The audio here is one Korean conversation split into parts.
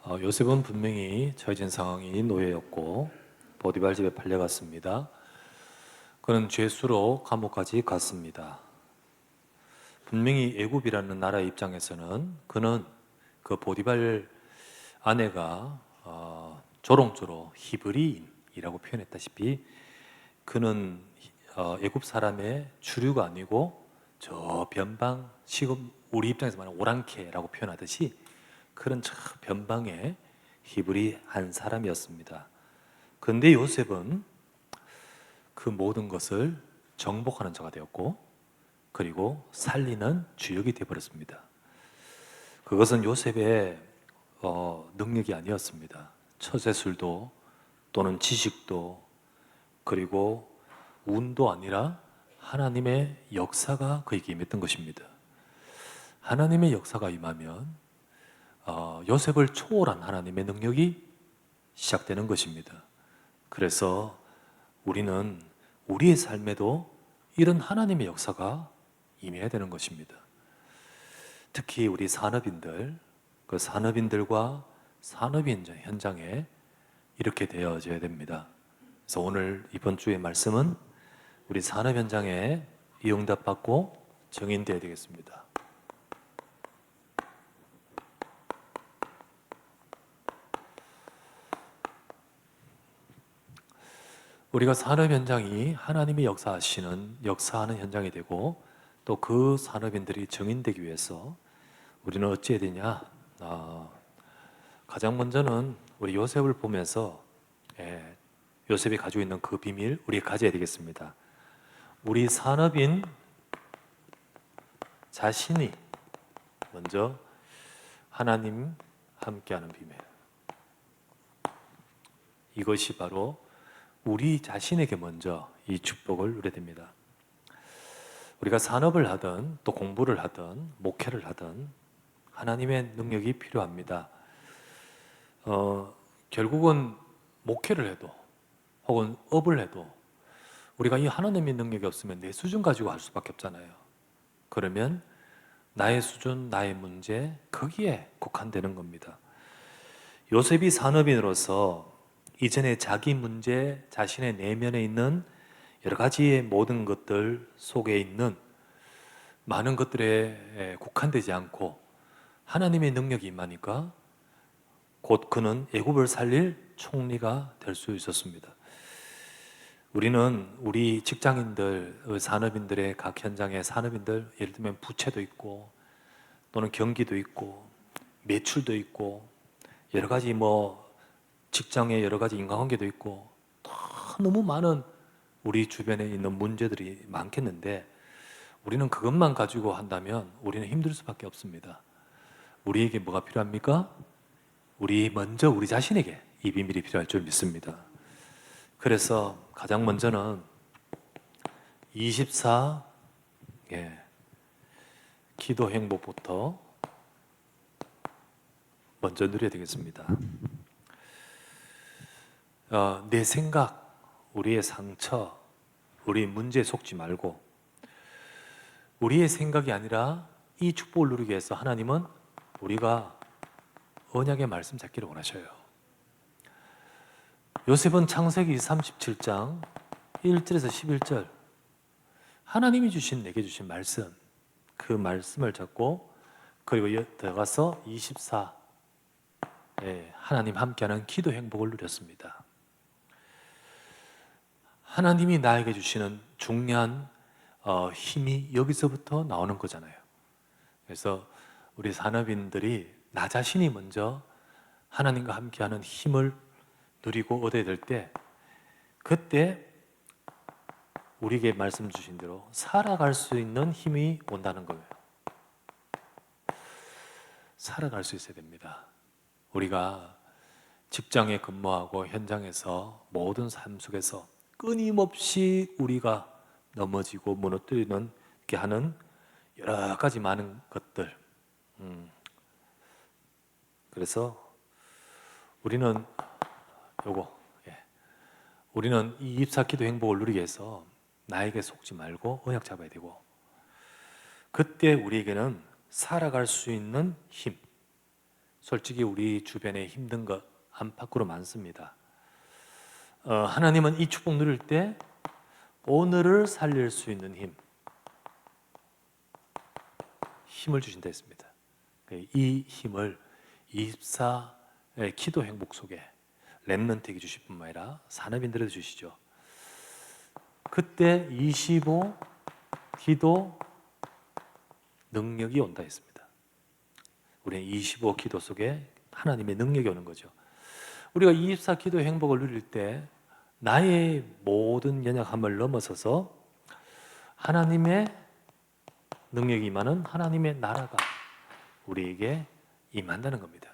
요셉은 분명히 처해진 상황이 노예였고 보디발 집에 팔려갔습니다. 그는 죄수로 감옥까지 갔습니다. 분명히 애굽이라는 나라의 입장에서는 그는 그 보디발 아내가 조롱조로 히브리인이라고 표현했다시피 그는 애굽 사람의 주류가 아니고 저 변방, 지금 우리 입장에서 말하는 오랑캐라고 표현하듯이 그런 저 변방의 히브리 한 사람이었습니다. 그런데 요셉은 그 모든 것을 정복하는 자가 되었고 그리고 살리는 주역이 되어버렸습니다. 그것은 요셉의 능력이 아니었습니다. 처세술도 또는 지식도 그리고 운도 아니라 하나님의 역사가 그에게 임했던 것입니다. 하나님의 역사가 임하면 요셉을 초월한 하나님의 능력이 시작되는 것입니다. 그래서 우리는 우리의 삶에도 이런 하나님의 역사가 임해야 되는 것입니다. 특히 우리 산업인들, 그 산업인들과 산업 현장에 이렇게 되어져야 됩니다. 그래서 오늘 이번 주의 말씀은 우리 산업 현장에 이 응답받고 정인되어야 되겠습니다. 우리가 산업 현장이 하나님의 역사하는 현장이 되고 또 그 산업인들이 정인되기 위해서 우리는 어찌해야 되냐? 가장 먼저는 우리 요셉을 보면서 요셉이 가지고 있는 그 비밀 우리가 가져야 되겠습니다. 우리 산업인 자신이 먼저 하나님 함께하는 비밀, 이것이 바로 우리 자신에게 먼저 이 축복을 누려야 됩니다. 우리가 산업을 하든 또 공부를 하든 목회를 하든 하나님의 능력이 필요합니다. 결국은 목회를 해도 혹은 업을 해도 우리가 이 하나님의 능력이 없으면 내 수준 가지고 할 수밖에 없잖아요. 그러면 나의 수준, 나의 문제 거기에 국한되는 겁니다. 요셉이 산업인으로서 이전에 자기 문제, 자신의 내면에 있는 여러 가지의 모든 것들 속에 있는 많은 것들에 국한되지 않고 하나님의 능력이 임하니까 곧 그는 애굽을 살릴 총리가 될 수 있었습니다. 우리는 우리 직장인들, 산업인들의 각 현장의 산업인들, 예를 들면 부채도 있고 또는 경기도 있고 매출도 있고 여러 가지 직장의 여러 가지 인간관계도 있고 너무 많은 우리 주변에 있는 문제들이 많겠는데 우리는 그것만 가지고 한다면 우리는 힘들 수밖에 없습니다. 우리에게 뭐가 필요합니까? 먼저 우리 자신에게 이 비밀이 필요할 줄 믿습니다. 그래서 가장 먼저는 24 기도 행복부터 먼저 누려야 되겠습니다. 내 생각, 우리의 상처, 우리 문제에 속지 말고 우리의 생각이 아니라 이 축복을 누리기 위해서 하나님은 우리가 언약의 말씀 잡기를 원하셔요. 요셉은 창세기 37장 1절에서 11절 하나님이 내게 주신 말씀, 그 말씀을 잡고 그리고 들어가서 24 하나님 함께하는 기도 행복을 누렸습니다. 하나님이 나에게 주시는 중요한 힘이 여기서부터 나오는 거잖아요. 그래서 우리 산업인들이 나 자신이 먼저 하나님과 함께하는 힘을 누리고 얻어야 될 때 그때 우리에게 말씀 주신 대로 살아갈 수 있는 힘이 온다는 거예요. 살아갈 수 있어야 됩니다. 우리가 직장에 근무하고 현장에서 모든 삶 속에서 끊임없이 우리가 넘어지고 무너뜨리는 게 하는 여러 가지 많은 것들. 그래서 우리는 우리는 이 24기도 행복을 누리기 위해서 나에게 속지 말고 언약 잡아야 되고 그때 우리에게는 살아갈 수 있는 힘, 솔직히 우리 주변에 힘든 것 안팎으로 많습니다. 하나님은 이 축복 누릴 때 오늘을 살릴 수 있는 힘을 주신다 했습니다. 이 힘을 24의 기도 행복 속에 렘넌트에게 주실 뿐만 아니라 산업인들에게 주시죠. 그때 25 기도 능력이 온다 했습니다. 우리는 25 기도 속에 하나님의 능력이 오는 거죠. 우리가 24 기도 행복을 누릴 때 나의 모든 연약함을 넘어서서 하나님의 능력이 임하는 하나님의 나라가 우리에게 임한다는 겁니다.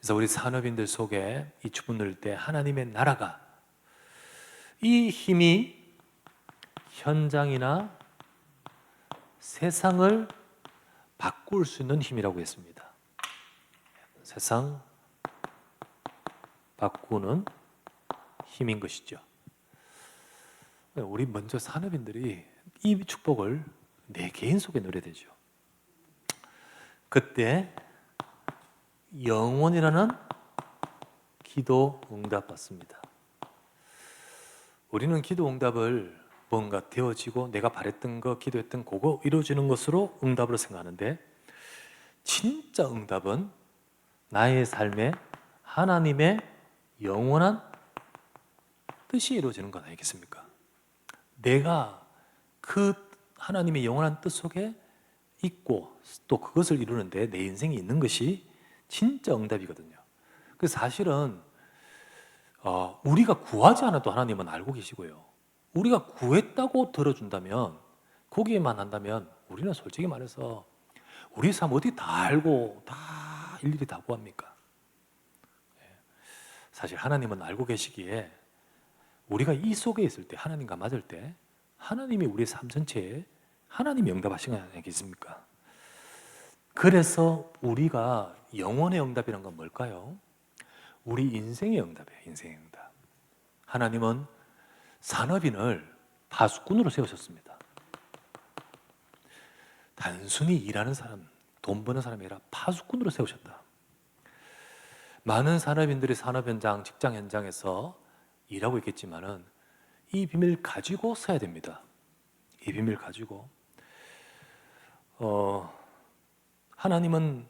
그래서 우리 산업인들 속에 이 축복 누릴 때 하나님의 나라가, 이 힘이 현장이나 세상을 바꿀 수 있는 힘이라고 했습니다. 세상 바꾸는 힘인 것이죠. 우리 먼저 산업인들이 이 축복을 내 개인 속에 누려야 되죠. 그때 영원이라는 기도 응답 받습니다. 우리는 기도 응답을 뭔가 되어지고 내가 바랬던 거, 기도했던 그거 이루어지는 것으로 응답으로 생각하는데, 진짜 응답은 나의 삶에 하나님의 영원한 뜻이 이루어지는 것 아니겠습니까? 내가 그 하나님의 영원한 뜻 속에 있고 또 그것을 이루는데 내 인생이 있는 것이 진짜 응답이거든요. 그래서 사실은 우리가 구하지 않아도 하나님은 알고 계시고요. 우리가 구했다고 들어준다면, 거기에만 한다면 우리는 솔직히 말해서 우리 삶 어디 다 알고 다 일일이 다 구합니까? 사실 하나님은 알고 계시기에 우리가 이 속에 있을 때, 하나님과 맞을 때 하나님이 우리의 삶 전체에 하나님이 응답하시는 거 아니겠습니까? 그래서 우리가 영혼의 응답이란 건 뭘까요? 우리 인생의 응답이에요. 인생의 응답. 하나님은 산업인을 파수꾼으로 세우셨습니다. 단순히 일하는 사람, 돈 버는 사람이 아니라 파수꾼으로 세우셨다. 많은 산업인들이 산업 현장, 직장 현장에서 일하고 있겠지만은 이 비밀 가지고 서야 됩니다. 이 비밀 가지고 하나님은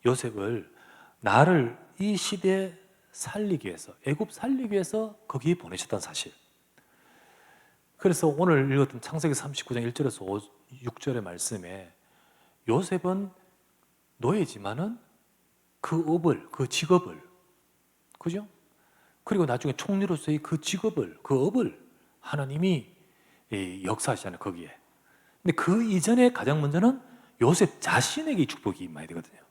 요셉을 나를 이 시대에 살리기 위해서, 애굽 살리기 위해서 거기에 보내셨다는 사실. 그래서 오늘 읽었던 창세기 39장 1절에서 6절의 말씀에 요셉은 노예지만은 그 업을, 그 직업을, 그죠? 그리고 나중에 총리로서의 그 직업을, 그 업을 하나님이 역사하시잖아요, 거기에. 근데 그 이전에 가장 먼저는 요셉 자신에게 축복이 임해야 되거든요.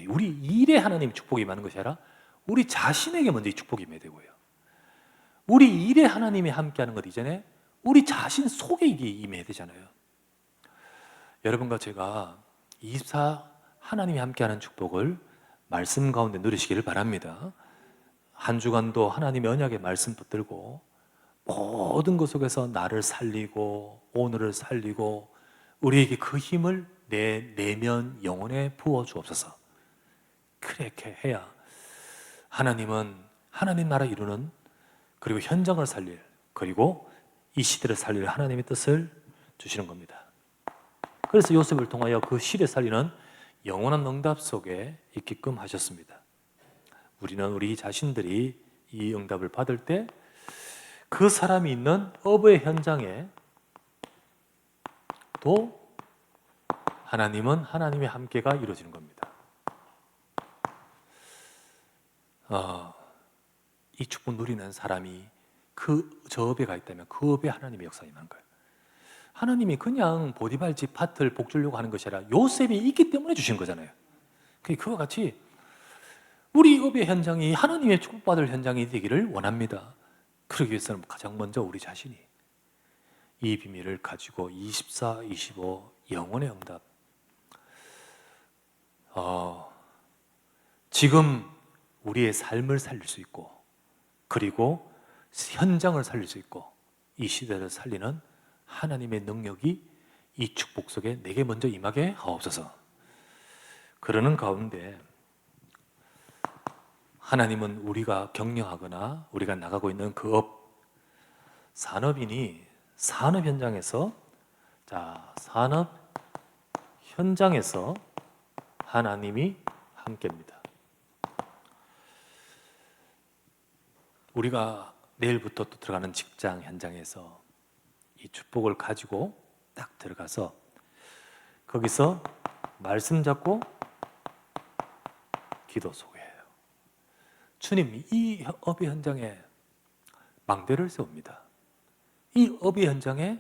우리 일에 하나님이 축복이 임하는 것이 아니라 우리 자신에게 먼저 이 축복이 임해야 되고요. 우리 일에 하나님이 함께하는 것 이전에 우리 자신 속에 이게 임해야 되잖아요. 여러분과 제가 24 하나님이 함께하는 축복을 말씀 가운데 누리시기를 바랍니다. 한 주간도 하나님의 언약의 말씀 붙들고 모든 것 속에서 나를 살리고 오늘을 살리고 우리에게 그 힘을 내 내면 영혼에 부어 주옵소서. 그렇게 해야 하나님은 하나님 나라 이루는, 그리고 현장을 살릴, 그리고 이 시대를 살릴 하나님의 뜻을 주시는 겁니다. 그래서 요셉을 통하여 그 시대 살리는 영원한 응답 속에 있게끔 하셨습니다. 우리는 우리 자신들이 이 응답을 받을 때 그 사람이 있는 업의 현장에 또 하나님은 하나님의 함께가 이루어지는 겁니다. 이 축복 누리는 사람이 저 업에 가 있다면 그 업에 하나님의 역사가 임하는 거예요. 하나님이 그냥 보디발 집 밭을 복 주려고 하는 것이 아니라 요셉이 있기 때문에 주신 거잖아요. 그와 같이 우리 업의 현장이 하나님의 축복받을 현장이 되기를 원합니다. 그러기 위해서는 가장 먼저 우리 자신이 이 비밀을 가지고 24, 25 영혼의 응답, 지금 우리의 삶을 살릴 수 있고, 그리고 현장을 살릴 수 있고, 이 시대를 살리는 하나님의 능력이 이 축복 속에 내게 먼저 임하게 하옵소서. 그러는 가운데 하나님은 우리가 경영하거나 우리가 나가고 있는 그 업, 산업인이 산업 현장에서, 산업 현장에서 하나님이 함께입니다. 우리가 내일부터 또 들어가는 직장 현장에서 이 축복을 가지고 딱 들어가서 거기서 말씀 잡고 기도 소개해요. 주님, 이 업의 현장에 망대를 세웁니다. 이 업의 현장에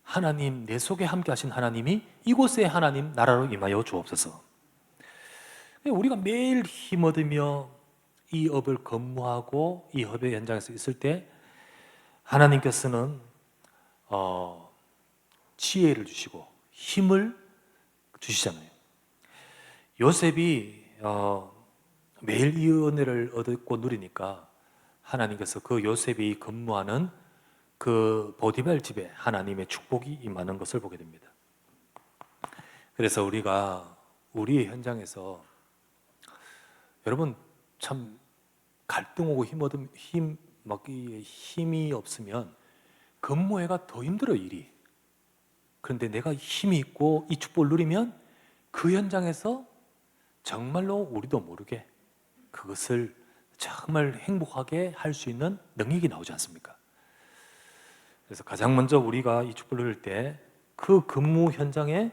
하나님, 내 속에 함께 하신 하나님이 이곳에 하나님 나라로 임하여 주옵소서. 우리가 매일 힘 얻으며 이 업을 근무하고 이 업의 현장에서 있을 때 하나님께서는 지혜를 주시고 힘을 주시잖아요. 요셉이 매일 이 은혜를 얻고 누리니까 하나님께서 그 요셉이 근무하는 그 보디발 집에 하나님의 축복이 임하는 것을 보게 됩니다. 그래서 우리가 우리의 현장에서, 여러분 참 갈등 오고 힘이 없으면 근무해가 더 힘들어 일이. 그런데 내가 힘이 있고 이 축복을 누리면 그 현장에서 정말로 우리도 모르게 그것을 정말 행복하게 할 수 있는 능력이 나오지 않습니까? 그래서 가장 먼저 우리가 이 축복을 누릴 때 그 근무 현장에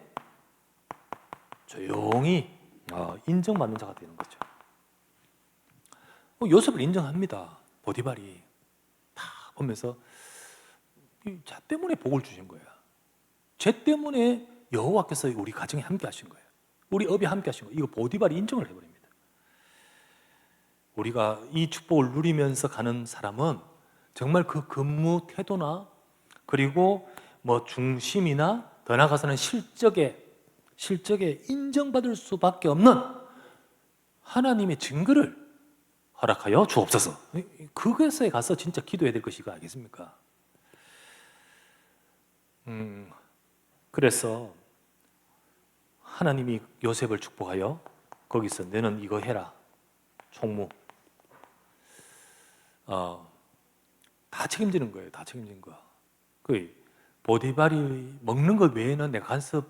조용히 인정받는 자가 되는 거죠. 요셉을 인정합니다. 보디발이 다 보면서 자 때문에 복을 주신 거야. 쟤 때문에 여호와께서 우리 가정에 함께 하신 거예요. 우리 업에 함께 하신 거예요. 이거 보디발이 인정을 해버립니다. 우리가 이 축복을 누리면서 가는 사람은 정말 그 근무 태도나 그리고 중심이나 더 나아가서는 실적에 인정받을 수밖에 없는 하나님의 증거를 허락하여 주옵소서. 그것에 가서 진짜 기도해야 될 것이고, 알겠습니까? 그래서 하나님이 요셉을 축복하여 거기서 너는 이거 해라, 총무. 다 책임지는 거예요. 다 책임지는 거. 보디발이 먹는 것 외에는 내가 간섭,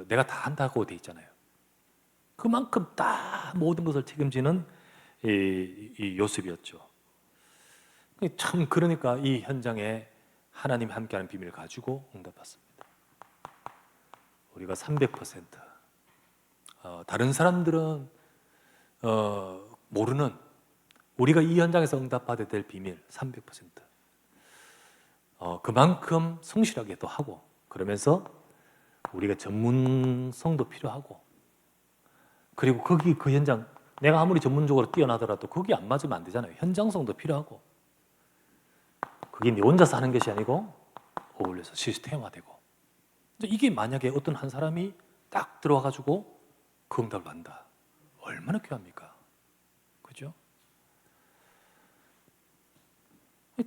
내가 다 한다고 돼 있잖아요. 그만큼 다 모든 것을 책임지는 이 요셉이었죠. 참, 그러니까 이 현장에 하나님이 함께하는 비밀을 가지고 응답받습니다. 우리가 300%, 다른 사람들은 모르는, 우리가 이 현장에서 응답받아야 될 비밀 300%. 그만큼 성실하게 또 하고, 그러면서 우리가 전문성도 필요하고, 그리고 그 현장, 내가 아무리 전문적으로 뛰어나더라도 거기 안 맞으면 안 되잖아요. 현장성도 필요하고, 그게 네 혼자서 하는 것이 아니고 어울려서 시스템화되고. 이게 만약에 어떤 한 사람이 딱 들어와가지고 그 응답을 받는다, 얼마나 귀합니까? 그죠?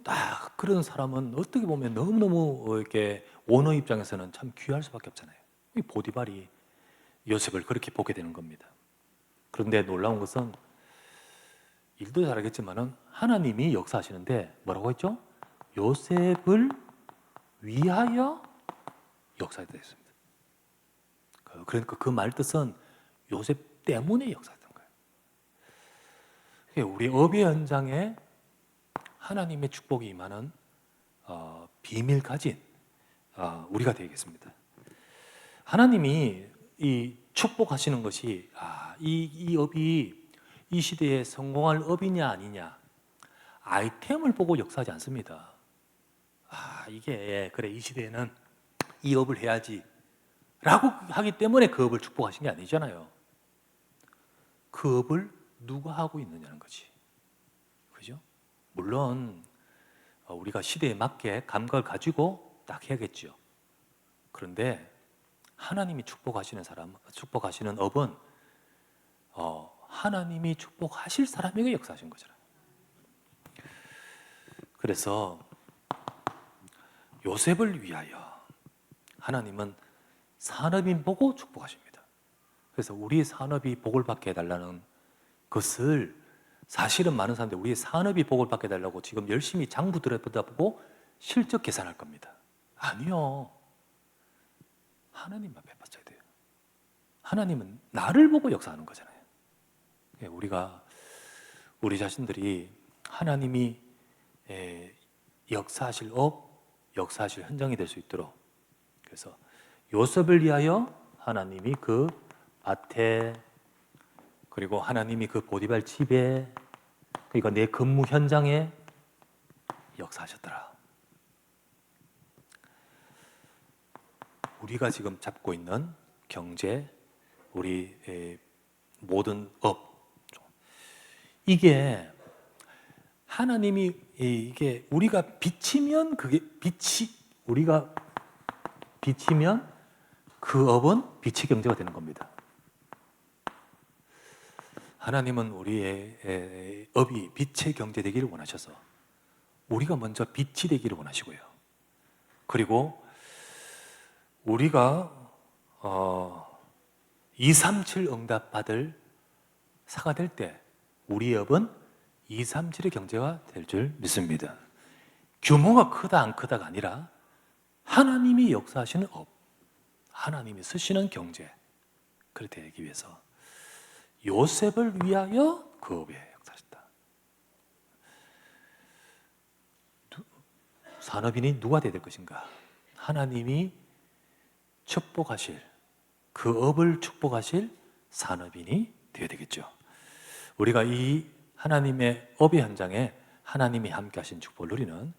딱 그런 사람은 어떻게 보면 너무너무 이렇게 오너 입장에서는 참 귀할 수밖에 없잖아요. 이 보디발이 요셉을 그렇게 보게 되는 겁니다. 그런데 놀라운 것은, 일도 잘하겠지만은 하나님이 역사하시는데 뭐라고 했죠? 요셉을 위하여 역사했다 했습니다. 그러니까 그 말 뜻은 요셉 때문에 역사했던 거예요. 우리 업의 현장에 하나님의 축복이 임하는 비밀 가진 우리가 되겠습니다. 하나님이 이 축복하시는 것이 이 업이 이 시대에 성공할 업이냐 아니냐, 아이템을 보고 역사하지 않습니다. 이게 그래, 이 시대에는 이 업을 해야지 라고 하기 때문에 그 업을 축복하신 게 아니잖아요. 그 업을 누가 하고 있느냐는 거지. 그죠? 물론 우리가 시대에 맞게 감각을 가지고 딱 해야겠죠. 그런데 하나님이 축복하시는 업은 하나님이 축복하실 사람에게 역사하신 거잖아요. 그래서 요셉을 위하여 하나님은 산업인 보고 축복하십니다. 그래서 우리 산업이 복을 받게 해달라는 그것을 사실은 많은 사람들이 우리의 산업이 복을 받게 해달라고 지금 열심히 장부 들여다보고 실적 계산할 겁니다. 아니요. 하나님만 베풀어야 돼요. 하나님은 나를 보고 역사하는 거잖아요. 우리가 우리 자신들이 하나님이 역사하실 역사하실 현장이 될 수 있도록, 그래서 요셉을 위하여 하나님이 그 밭에, 그리고 하나님이 그 보디발 집에, 그러니까 내 근무 현장에 역사하셨더라. 우리가 지금 잡고 있는 경제, 우리 모든 이게 하나님이, 이게 우리가 비치면, 그게 우리가 비치면 그 업은 빛의 경제가 되는 겁니다. 하나님은 우리의 업이 빛의 경제 되기를 원하셔서 우리가 먼저 빛이 되기를 원하시고요. 그리고 우리가 237 응답 받을 사가 될 때 우리의 업은 237의 경제가 될 줄 믿습니다. 규모가 크다 안 크다가 아니라 하나님이 역사하시는 업, 하나님이 쓰시는 경제, 그렇게 되기 위해서 요셉을 위하여 그 업에 역사하셨다. 산업인이 누가 되어야 될 것인가? 하나님이 축복하실, 그 업을 축복하실 산업인이 되어야 되겠죠. 우리가 이 하나님의 업의 현장에 하나님이 함께 하신 축복을 누리는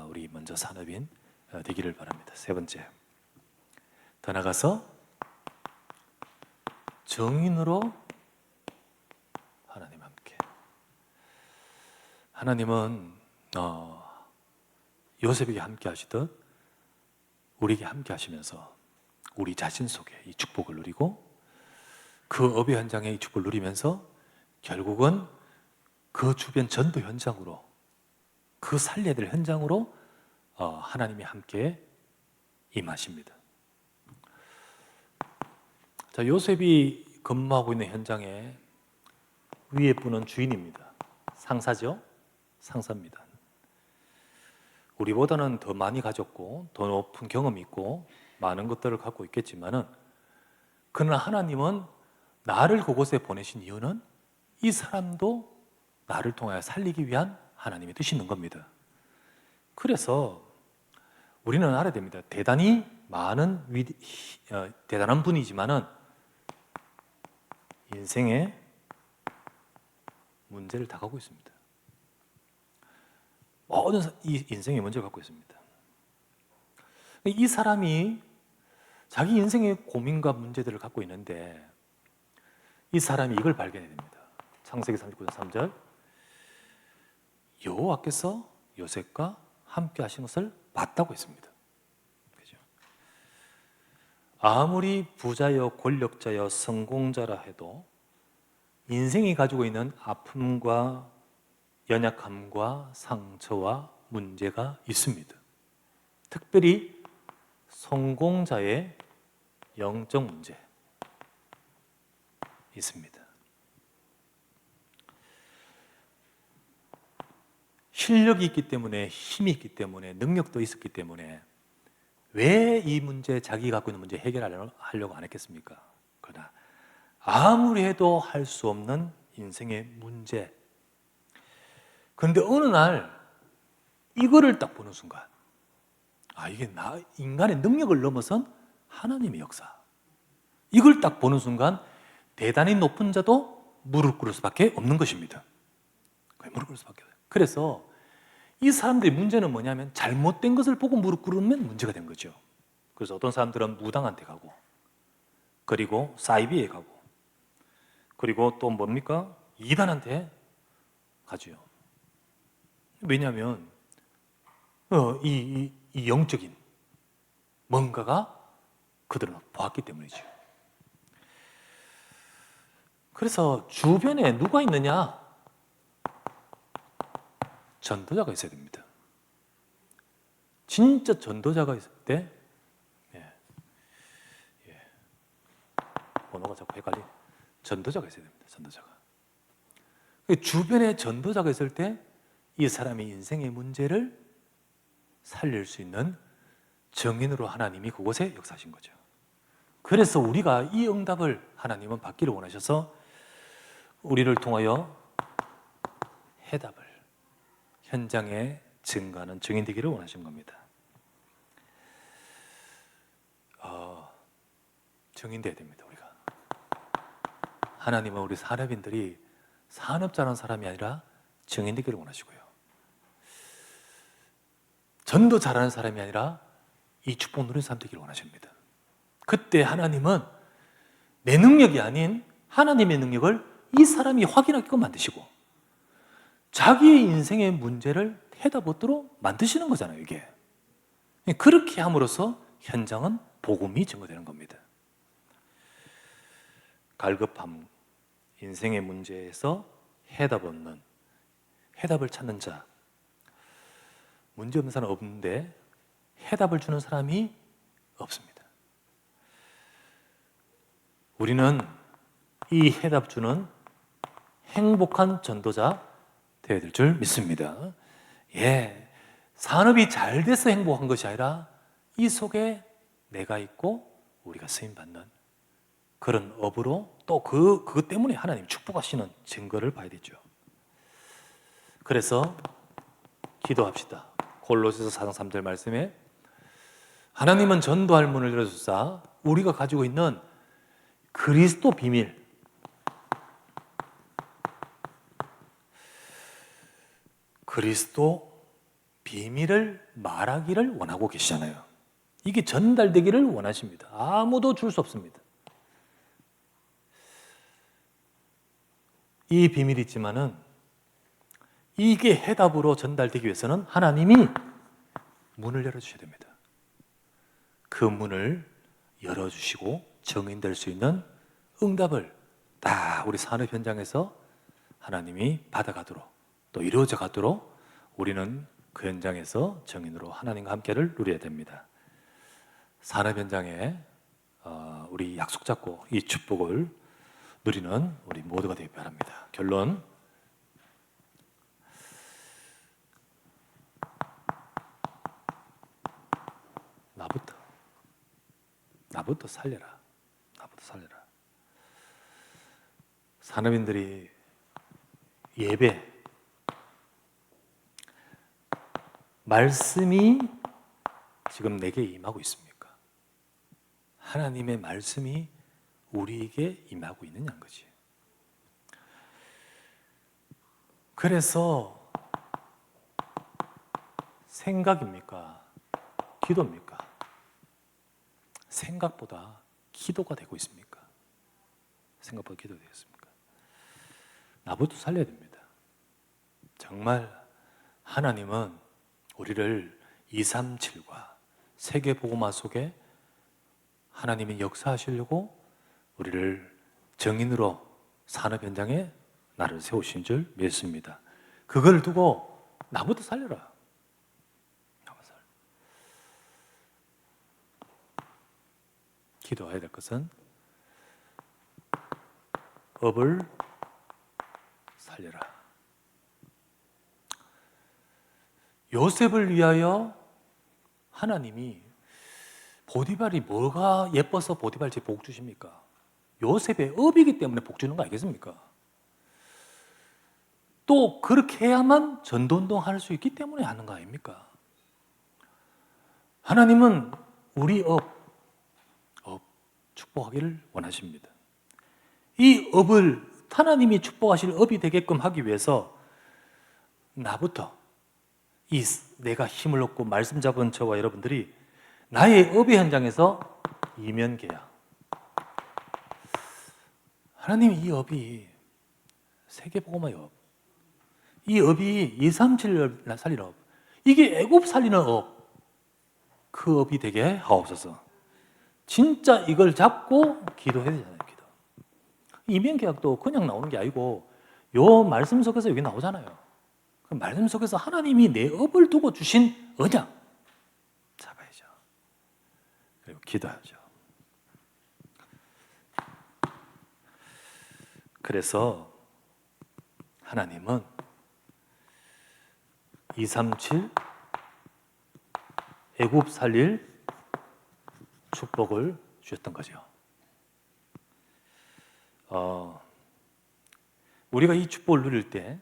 우리 먼저 산업인 되기를 바랍니다. 세 번째, 더 나가서 정인으로 하나님 함께. 하나님은 요셉에게 함께 하시듯 우리에게 함께 하시면서 우리 자신 속에 이 축복을 누리고 그 업의 현장에 이 축복을 누리면서 결국은 그 주변 전도 현장으로, 그 살려야 될 현장으로 하나님이 함께 임하십니다. 자, 요셉이 근무하고 있는 현장에 위에 분은 주인입니다. 상사죠? 상사입니다. 우리보다는 더 많이 가졌고 더 높은 경험이 있고 많은 것들을 갖고 있겠지만은, 그러나 하나님은 나를 그곳에 보내신 이유는 이 사람도 나를 통하여 살리기 위한 하나님의 뜻이 있는 겁니다. 그래서 우리는 알아야 됩니다. 대단히 많은 대단한 분이지만은 인생에 문제를 다 갖고 있습니다. 모든 이 인생의 문제를 갖고 있습니다. 이 사람이 자기 인생의 고민과 문제들을 갖고 있는데 이 사람이 이걸 발견해야 됩니다. 창세기 39장 3절, 여호와께서 요셉과 함께 하신 것을 봤다고 했습니다. 그죠? 아무리 부자여 권력자여 성공자라 해도 인생이 가지고 있는 아픔과 연약함과 상처와 문제가 있습니다. 특별히 성공자의 영적 문제 있습니다. 실력이 있기 때문에, 힘이 있기 때문에, 능력도 있었기 때문에 왜 이 문제, 자기가 갖고 있는 문제 해결하려고 안 했겠습니까? 그러나 아무리 해도 할 수 없는 인생의 문제. 그런데 어느 날 이거를 딱 보는 순간, 이게 인간의 능력을 넘어선 하나님의 역사. 이걸 딱 보는 순간 대단히 높은 자도 무릎 꿇을 수밖에 없는 것입니다. 무릎 꿇을 수밖에 없어요. 그래서 이 사람들의 문제는 뭐냐면 잘못된 것을 보고 무릎 꿇으면 문제가 된 거죠. 그래서 어떤 사람들은 무당한테 가고, 그리고 사이비에 가고, 그리고 또 뭡니까? 이단한테 가죠. 왜냐하면 이 영적인 뭔가가 그들은 보았기 때문이죠. 그래서 주변에 누가 있느냐? 전도자가 있어야 됩니다. 진짜 전도자가 있을 때, 번호가 자꾸 헷갈리. 전도자가 있어야 됩니다. 전도자가. 주변에 전도자가 있을 때 이 사람의 인생의 문제를 살릴 수 있는 증인으로 하나님이 그곳에 역사하신 거죠. 그래서 우리가 이 응답을 하나님은 받기를 원하셔서 우리를 통하여 해답을 현장에 증거하는 증인 되기를 원하신 겁니다. 증인 돼야 됩니다. 우리가 하나님은 우리 산업인들이 산업 잘하는 사람이 아니라 증인 되기를 원하시고요. 전도 잘하는 사람이 아니라 이 축복 누린 사람 되기를 원하십니다. 그때 하나님은 내 능력이 아닌 하나님의 능력을 이 사람이 확인하게끔 만드시고 자기의 인생의 문제를 해답 얻도록 만드시는 거잖아요. 이게 그렇게 함으로써 현장은 복음이 증거되는 겁니다. 갈급함, 인생의 문제에서 해답 얻는, 해답을 찾는 자. 문제 없는 사람은 없는데 해답을 주는 사람이 없습니다. 우리는 이 해답 주는 행복한 전도자 되어야 될 줄 믿습니다. 산업이 잘 돼서 행복한 것이 아니라 이 속에 내가 있고 우리가 쓰임받는 그런 업으로 또 그것 때문에 하나님 축복하시는 증거를 봐야 되죠. 그래서 기도합시다. 골로새서 4장 3절 말씀에 하나님은 전도할 문을 열어주사 우리가 가지고 있는 그리스도 비밀, 그리스도 비밀을 말하기를 원하고 계시잖아요. 이게 전달되기를 원하십니다. 아무도 줄 수 없습니다. 이 비밀이 있지만은 이게 해답으로 전달되기 위해서는 하나님이 문을 열어주셔야 됩니다. 그 문을 열어주시고 증인될 수 있는 응답을 다 우리 산업 현장에서 하나님이 받아가도록 또 이루어져 가도록 우리는 그 현장에서 증인으로 하나님과 함께를 누려야 됩니다. 산업 현장에 우리 약속 잡고 이 축복을 누리는 우리 모두가 되길 바랍니다. 결론, 나부터 살려라. 나부터 살려라. 산업인들이 예배, 말씀이 지금 내게 임하고 있습니까? 하나님의 말씀이 우리에게 임하고 있느냐는 거지. 그래서 생각입니까? 기도입니까? 생각보다 기도가 되고 있습니까? 생각보다 기도가 되겠습니까? 나부터 살려야 됩니다. 정말 하나님은 우리를 237과 세계복음화 속에 하나님이 역사하시려고 우리를 증인으로 산업 현장에 나를 세우신 줄 믿습니다. 그걸 두고 나부터 살려라. 기도해야 될 것은 업을 살려라. 요셉을 위하여 하나님이 보디발이 뭐가 예뻐서 보디발 제 복 주십니까? 요셉의 업이기 때문에 복 주는 거 아니겠습니까? 또 그렇게 해야만 전도운동 할 수 있기 때문에 하는 거 아닙니까? 하나님은 우리 업 축복하기를 원하십니다. 이 업을 하나님이 축복하실 업이 되게끔 하기 위해서 나부터 내가 힘을 얻고 말씀 잡은 저와 여러분들이 나의 업의 현장에서 이면계약. 하나님 이 업이 세계복음화의 업, 이 업이 237을 살리는 업, 이게 애굽 살리는 업, 그 업이 되게 하옵소서. 진짜 이걸 잡고 기도해야 되잖아요. 기도. 이면계약도 그냥 나오는 게 아니고 요 말씀 속에서 여기 나오잖아요. 그 말씀 속에서 하나님이 내 업을 두고 주신 언약 잡아야죠. 그리고 기도하죠. 그래서 하나님은 237 애굽 살릴 축복을 주셨던 거죠. 우리가 이 축복을 누릴 때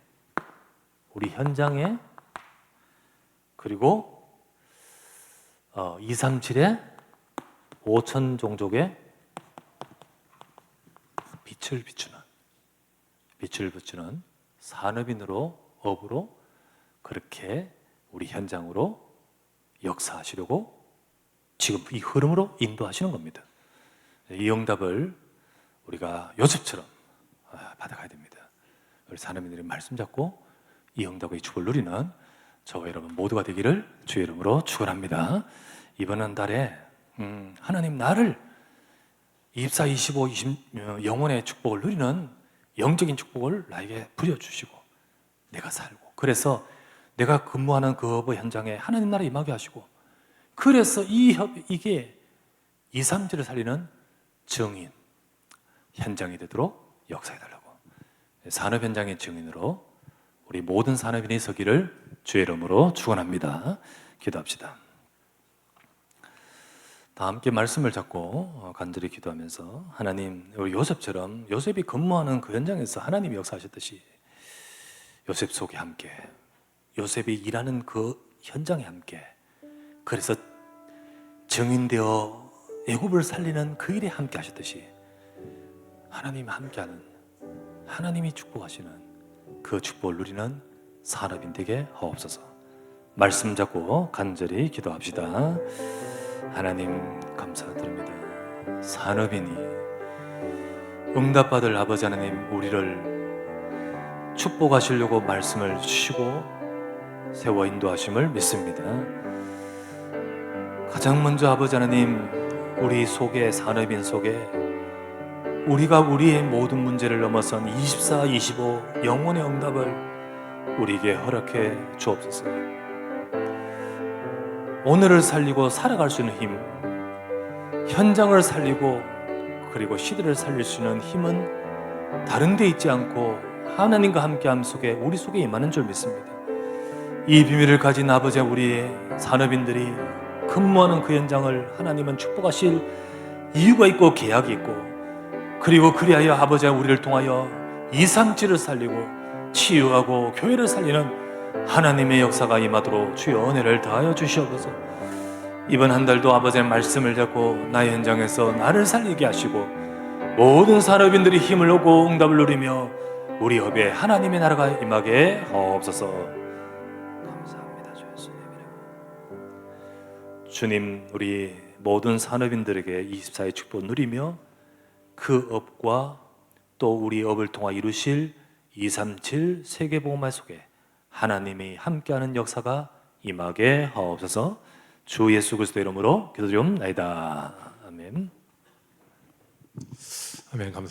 우리 현장에 그리고 237에 5천 종족의 빛을 비추는 산업인으로 업으로 그렇게 우리 현장으로 역사하시려고 지금 이 흐름으로 인도하시는 겁니다. 이 응답을 우리가 요셉처럼 받아가야 됩니다. 우리 산업인들이 말씀 잡고 이 응답의 축복을 누리는 저와 여러분 모두가 되기를 주의 이름으로 축원합니다. 이번 한 달에 하나님 나를 24, 25, 20 영혼의 축복을 누리는 영적인 축복을 나에게 부려주시고 내가 살고 그래서 내가 근무하는 그 업의 현장에 하나님 나라 임하게 하시고 그래서 이게 2, 3주를 살리는 증인 현장이 되도록 역사해달라고 산업 현장의 증인으로 우리 모든 산업인이 서기를 주의 이름으로 축원합니다. 기도합시다. 다 함께 말씀을 잡고 간절히 기도하면서 하나님 우리 요셉처럼 요셉이 근무하는 그 현장에서 하나님이 역사하셨듯이 요셉 속에 함께 요셉이 일하는 그 현장에 함께 그래서 증인되어 애굽을 살리는 그 일에 함께 하셨듯이 하나님이 함께하는 하나님이 축복하시는 그 축복을 누리는 산업인 되게 하옵소서. 말씀 잡고 간절히 기도합시다. 하나님 감사드립니다. 산업인이 응답받을 아버지 하나님 우리를 축복하시려고 말씀을 주시고 세워 인도하심을 믿습니다. 가장 먼저 아버지 하나님 우리 속에 산업인 속에 우리가 우리의 모든 문제를 넘어선 24, 25 영혼의 응답을 우리에게 허락해 주옵소서. 오늘을 살리고 살아갈 수 있는 힘, 현장을 살리고 그리고 시대를 살릴 수 있는 힘은 다른 데 있지 않고 하나님과 함께함 속에 우리 속에 임하는 줄 믿습니다. 이 비밀을 가진 아버지 우리의 산업인들이 근무하는 그 현장을 하나님은 축복하실 이유가 있고 계약이 있고 그리고 그리하여 아버지 우리를 통하여 237을 살리고 치유하고 교회를 살리는 하나님의 역사가 임하도록 주의 은혜를 다하여 주시옵소서. 이번 한 달도 아버지의 말씀을 잡고 나의 현장에서 나를 살리게 하시고 모든 산업인들이 힘을 얻고 응답을 누리며 우리 협에 하나님의 나라가 임하게 하옵소서. 감사합니다. 주 예수님 이름. 주님 우리 모든 산업인들에게 24의 축복 누리며 그 업과 또 우리 업을 통하 이루실 237 세계복음화 속에 하나님이 함께하는 역사가 임하게 하옵소서. 주 예수 그리스도의 이름으로 기도드리옵나이다. 아멘. 아멘. 감사합니다.